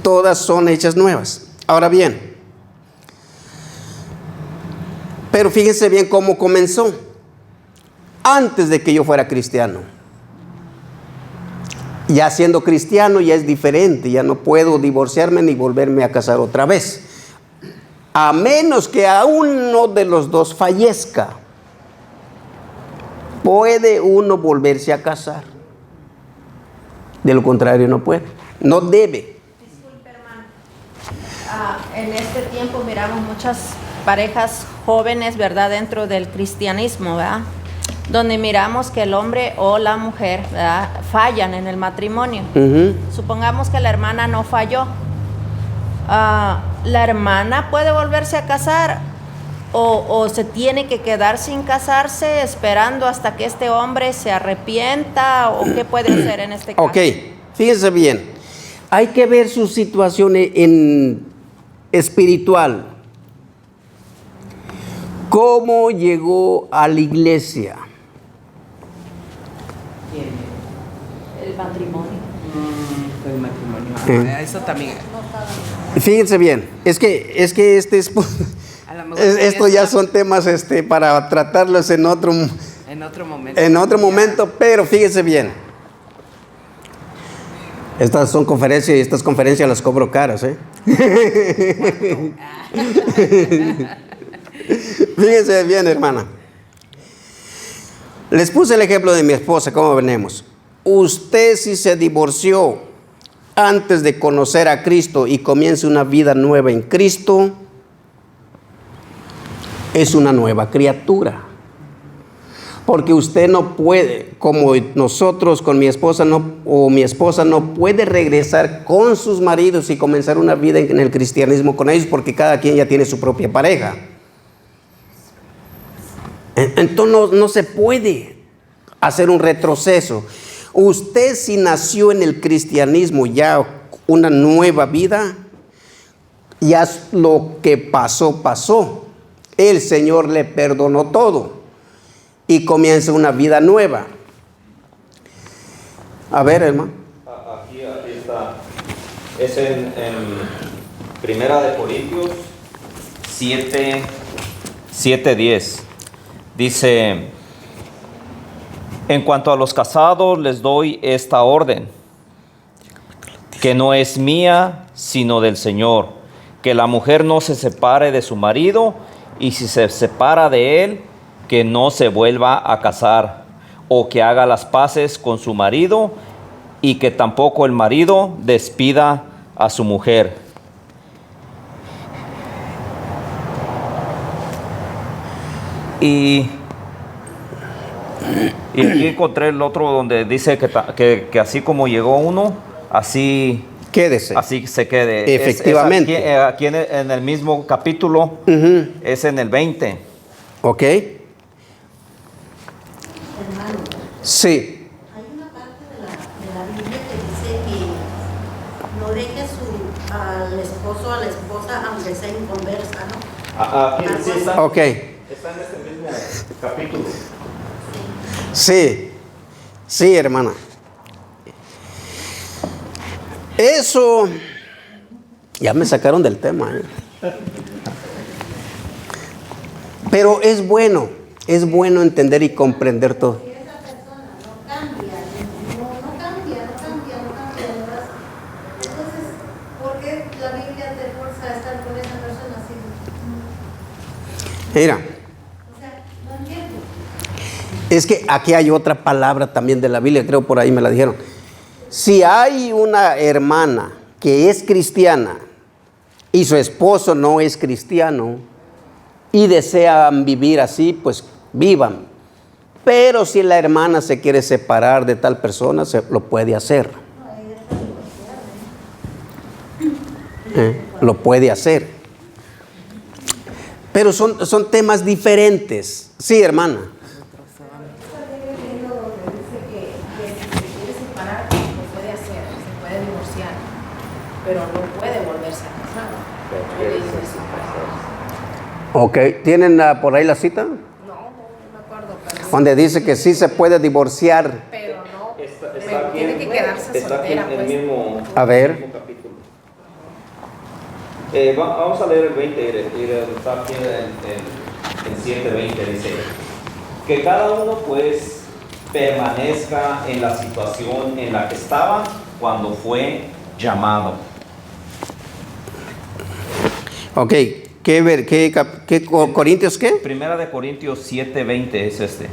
Todas son hechas nuevas. Ahora bien, pero fíjense bien cómo comenzó. Antes de que yo fuera cristiano. Ya siendo cristiano ya es diferente, ya no puedo divorciarme ni volverme a casar otra vez. A menos que a uno de los dos fallezca, puede uno volverse a casar. De lo contrario no puede, no debe. Disculpe, hermano. En este tiempo miramos muchas parejas jóvenes, ¿verdad? Dentro del cristianismo, ¿verdad? Donde miramos que el hombre o la mujer, ¿verdad?, fallan en el matrimonio. Supongamos que la hermana no falló. ¿La hermana puede volverse a casar o se tiene que quedar sin casarse esperando hasta que este hombre se arrepienta? ¿O qué puede hacer en este caso? Ok, fíjense bien. Hay que ver su situación en espiritual. ¿Cómo llegó a la iglesia? El matrimonio. El matrimonio. Eso también. Fíjense bien, es que este es, esto ya son temas para tratarlos en otro momento, pero fíjense bien. Estas son conferencias y estas conferencias las cobro caras, Fíjense bien, hermana. Les puse el ejemplo de mi esposa, cómo venimos. Usted si se divorció antes de conocer a Cristo y comienza una vida nueva en Cristo, es una nueva criatura. Porque usted no puede, como nosotros con mi esposa, mi esposa no puede regresar con sus maridos y comenzar una vida en el cristianismo con ellos, porque cada quien ya tiene su propia pareja. Entonces no se puede hacer un retroceso. Usted si nació en el cristianismo ya una nueva vida, ya lo que pasó, pasó. El Señor le perdonó todo y comienza una vida nueva. A ver, hermano. Aquí está. Es en Primera de Corintios 7:10. Dice: en cuanto a los casados, les doy esta orden, que no es mía, sino del Señor, que la mujer no se separe de su marido y si se separa de él, que no se vuelva a casar, o que haga las paces con su marido, y que tampoco el marido despida a su mujer. Y aquí encontré el otro donde dice que así como llegó uno, así Quédese. así se quede. Efectivamente. Aquí en el mismo capítulo, es en el 20. ¿Ok? Hermano, Sí. hay una parte de la Biblia que dice que no deje al esposo o a la esposa aunque sea inconversa, ¿no? Aquí sí está. Ok. Está en este mismo capítulo. Sí. Sí, hermana. Eso. Ya me sacaron del tema. Pero es bueno entender y comprender todo. Si esa persona no cambia, no cambia, ¿verdad? Entonces, ¿por qué la Biblia te fuerza a estar con esa persona así? Mira, O sea, no entiendo. es que aquí hay otra palabra también de la Biblia, creo por ahí me la dijeron. Si hay una hermana que es cristiana y su esposo no es cristiano y desean vivir así, pues vivan. Pero si la hermana se quiere separar de tal persona, se lo puede hacer. Lo puede hacer. Pero son temas diferentes. Sí, hermana. Pero no puede volverse a casar. Ok, ¿tienen por ahí la cita? No me acuerdo, Donde dice que sí se puede divorciar. pero no. Está tiene que quedarse está aquí soltera, en el pues. mismo, A ver. mismo capítulo. Vamos a leer el 20, está aquí en 7:20, dice que cada uno pues permanezca en la situación en la que estaba cuando fue llamado. Ok, ¿qué Corintios qué? Primera de Corintios 7:20 es este.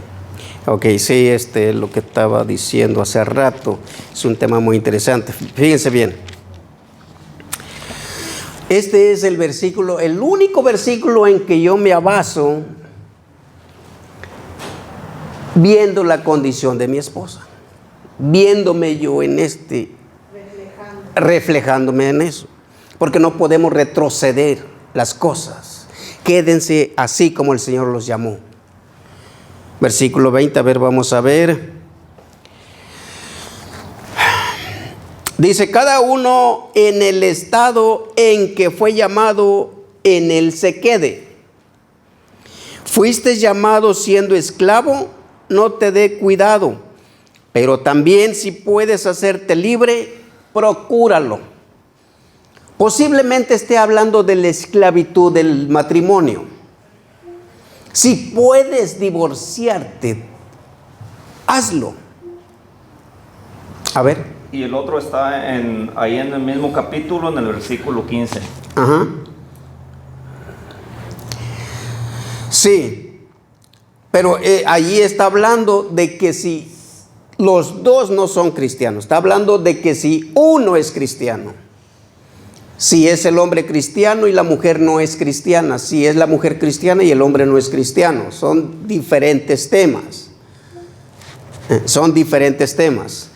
Ok, sí, lo que estaba diciendo hace rato es un tema muy interesante. Fíjense bien. Este es el versículo, el único versículo en que yo me baso viendo la condición de mi esposa, viéndome yo en reflejándome en eso, porque no podemos retroceder las cosas. Quédense así como el Señor los llamó. Versículo 20, a ver, vamos a ver. Dice, cada uno en el estado en que fue llamado, en él se quede. Fuiste llamado siendo esclavo, no te dé cuidado, pero también si puedes hacerte libre, procúralo. Posiblemente esté hablando de la esclavitud del matrimonio. Si puedes divorciarte, hazlo. A ver. Y el otro está ahí en el mismo capítulo, en el versículo 15. Ajá. Sí, pero allí está hablando de que si los dos no son cristianos, está hablando de que si uno es cristiano, si es el hombre cristiano y la mujer no es cristiana, si es la mujer cristiana y el hombre no es cristiano, son diferentes temas. Son diferentes temas.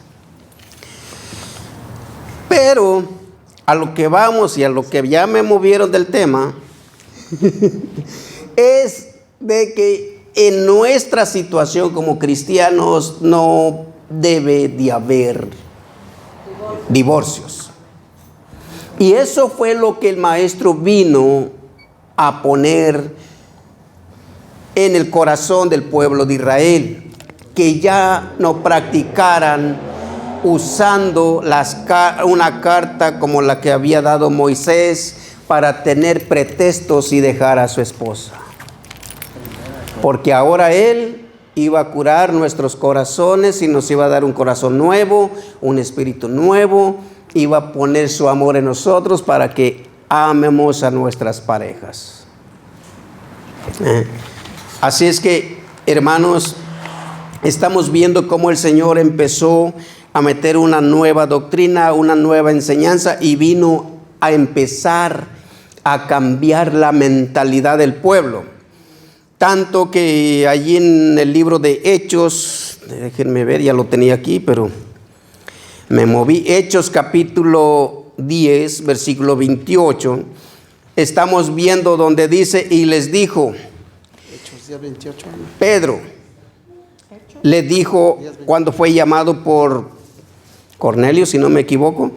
Pero a lo que vamos y a lo que ya me movieron del tema es de que en nuestra situación como cristianos no debe de haber divorcios. Y eso fue lo que el maestro vino a poner en el corazón del pueblo de Israel, que ya no practicaran usando una carta como la que había dado Moisés para tener pretextos y dejar a su esposa. Porque ahora Él iba a curar nuestros corazones y nos iba a dar un corazón nuevo, un espíritu nuevo, iba a poner su amor en nosotros para que amemos a nuestras parejas. Así es que, hermanos, estamos viendo cómo el Señor empezó a meter una nueva doctrina, una nueva enseñanza, y vino a empezar a cambiar la mentalidad del pueblo. Tanto que allí en el libro de Hechos, déjenme ver, ya lo tenía aquí, pero me moví. Hechos capítulo 10, versículo 28, estamos viendo donde dice, y les dijo, Hechos 10, 28. Pedro le dijo cuando fue llamado por Cornelio, si no me equivoco,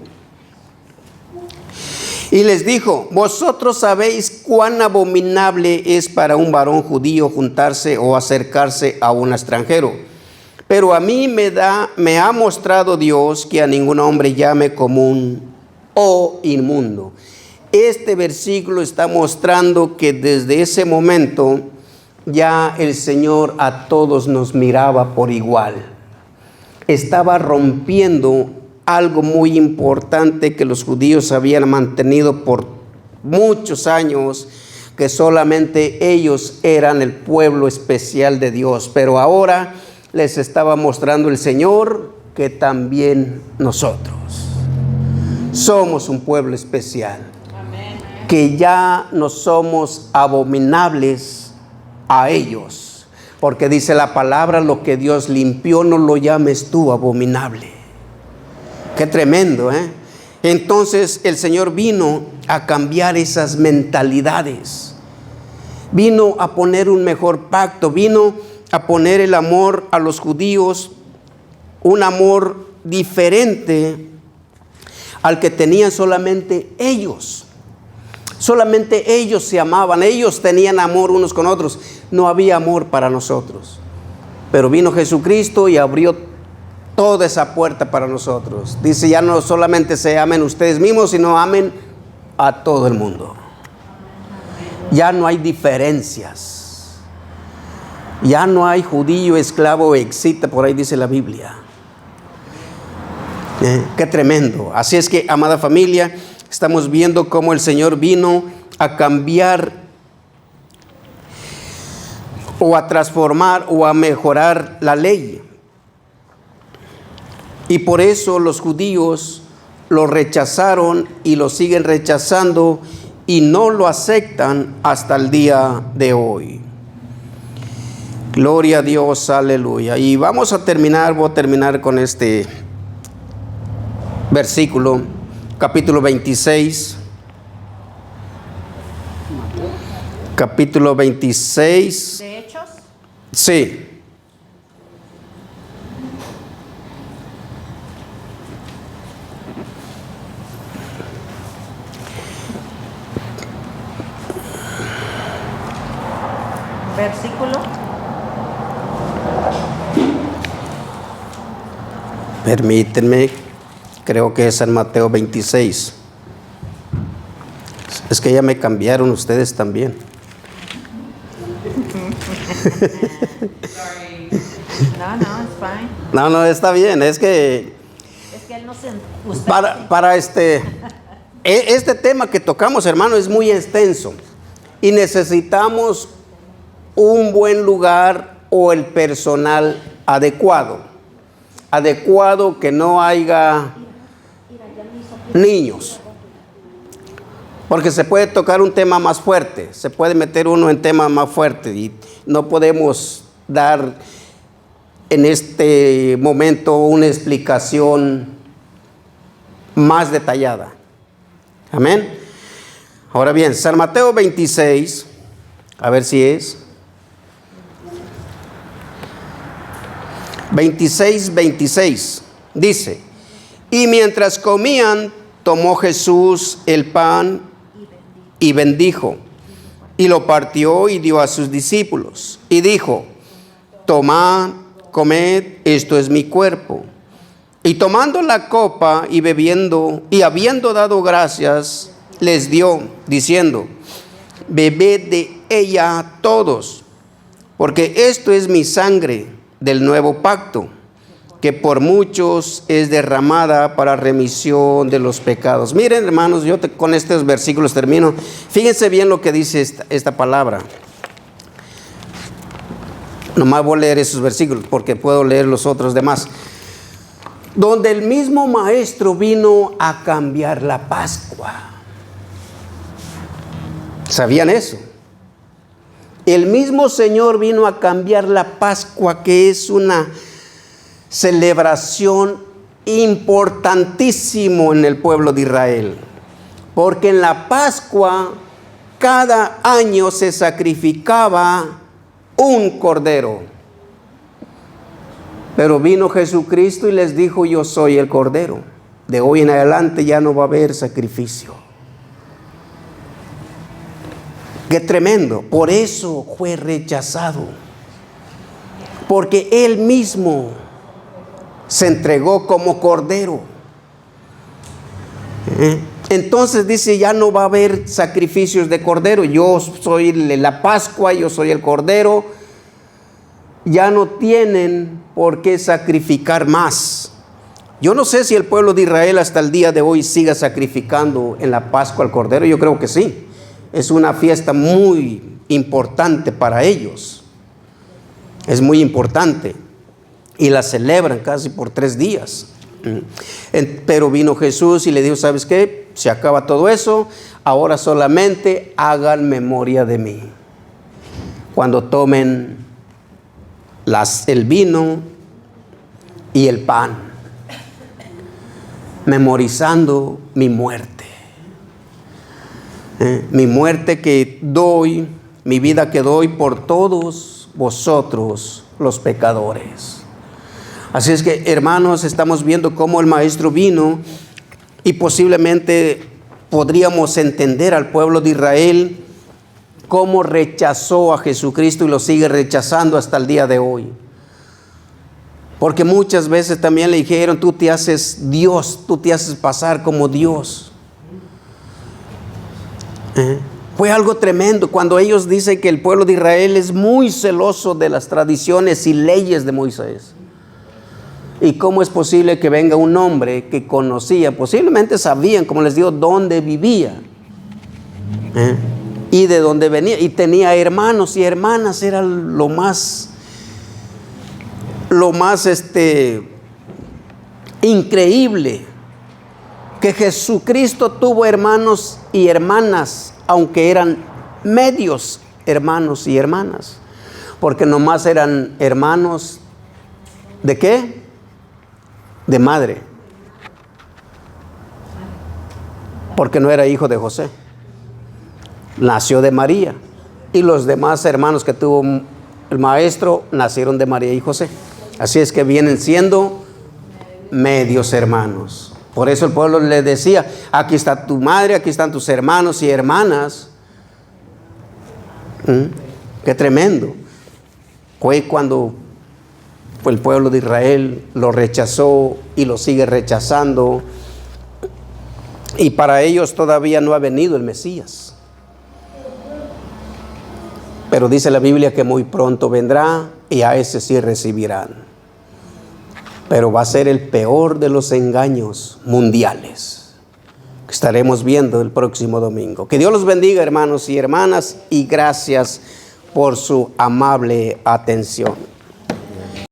y les dijo, vosotros sabéis cuán abominable es para un varón judío juntarse o acercarse a un extranjero. Pero a mí me ha mostrado Dios que a ningún hombre llame común o inmundo. Este versículo está mostrando que desde ese momento ya el Señor a todos nos miraba por igual. Estaba rompiendo algo muy importante que los judíos habían mantenido por muchos años, que solamente ellos eran el pueblo especial de Dios. Pero ahora les estaba mostrando el Señor que también nosotros somos un pueblo especial. Amén. Que ya no somos abominables a ellos, porque dice la palabra, lo que Dios limpió no lo llames tú abominable. Qué tremendo, ¿eh? Entonces el Señor vino a cambiar esas mentalidades, vino a poner un mejor pacto, vino a poner el amor a los judíos, un amor diferente al que tenían solamente ellos. Solamente ellos se amaban, ellos tenían amor unos con otros, no había amor para nosotros. Pero vino Jesucristo y abrió toda esa puerta para nosotros. Dice, ya no solamente se amen ustedes mismos, sino amen a todo el mundo. Ya no hay diferencias. Ya no hay judío, esclavo, excita, por ahí dice la Biblia. Qué tremendo. Así es que, amada familia, estamos viendo cómo el Señor vino a cambiar o a transformar o a mejorar la ley. Y por eso los judíos lo rechazaron y lo siguen rechazando y no lo aceptan hasta el día de hoy. Gloria a Dios, aleluya. Y voy a terminar con este versículo, capítulo 26. Capítulo 26. ¿De Hechos? Sí. Versículo. Permítanme, creo que es San Mateo 26. Es que ya me cambiaron ustedes también. No, it's fine. No, está bien, es que Es que él no se... usted para este tema que tocamos, hermano, es muy extenso y necesitamos un buen lugar o el personal adecuado que no haya niños, porque se puede tocar un tema más fuerte, se puede meter uno en temas más fuertes y no podemos dar en este momento una explicación más detallada. Amén. Ahora bien, San Mateo 26, a ver si es 26, dice, y mientras comían, tomó Jesús el pan y bendijo, y lo partió y dio a sus discípulos, y dijo, tomad, comed, esto es mi cuerpo. Y tomando la copa y bebiendo, y habiendo dado gracias, les dio, diciendo, bebed de ella todos, porque esto es mi sangre del nuevo pacto, que por muchos es derramada para remisión de los pecados. Miren, hermanos, con estos versículos termino. Fíjense bien lo que dice esta palabra. Nomás voy a leer esos versículos porque puedo leer los otros demás. Donde el mismo Maestro vino a cambiar la Pascua. ¿Sabían eso? El mismo Señor vino a cambiar la Pascua, que es una celebración importantísimo en el pueblo de Israel. Porque en la Pascua cada año se sacrificaba un cordero. Pero vino Jesucristo y les dijo: yo soy el cordero. De hoy en adelante ya no va a haber sacrificio. Qué tremendo. Por eso fue rechazado. Porque Él mismo se entregó como cordero. Entonces dice: ya no va a haber sacrificios de cordero. Yo soy la Pascua, yo soy el cordero. Ya no tienen por qué sacrificar más. Yo no sé si el pueblo de Israel hasta el día de hoy siga sacrificando en la Pascua al cordero. Yo creo que sí. Es una fiesta muy importante para ellos. Es muy importante. Y la celebran casi por 3 días. Pero vino Jesús y le dijo: ¿sabes qué? Se acaba todo eso. Ahora solamente hagan memoria de mí. Cuando tomen el vino y el pan, memorizando mi muerte. Mi muerte que doy, mi vida que doy por todos vosotros los pecadores. Así es que, hermanos, estamos viendo cómo el Maestro vino y posiblemente podríamos entender al pueblo de Israel cómo rechazó a Jesucristo y lo sigue rechazando hasta el día de hoy. Porque muchas veces también le dijeron: tú te haces Dios, tú te haces pasar como Dios. Fue algo tremendo cuando ellos dicen que el pueblo de Israel es muy celoso de las tradiciones y leyes de Moisés. ¿Y cómo es posible que venga un hombre que conocía, posiblemente sabían, como les digo, dónde vivía y de dónde venía, y tenía hermanos y hermanas? Era lo más increíble, que Jesucristo tuvo hermanos y hermanas, aunque eran medios hermanos y hermanas, porque nomás eran hermanos ¿de qué? De madre, porque no era hijo de José, nació de María, y los demás hermanos que tuvo el Maestro nacieron de María y José. Así es que vienen siendo medios hermanos. Por eso el pueblo le decía: aquí está tu madre, aquí están tus hermanos y hermanas. Qué tremendo. Fue cuando el pueblo de Israel lo rechazó y lo sigue rechazando. Y para ellos todavía no ha venido el Mesías. Pero dice la Biblia que muy pronto vendrá y a ese sí recibirán. Pero va a ser el peor de los engaños mundiales que estaremos viendo el próximo domingo. Que Dios los bendiga, hermanos y hermanas, y gracias por su amable atención.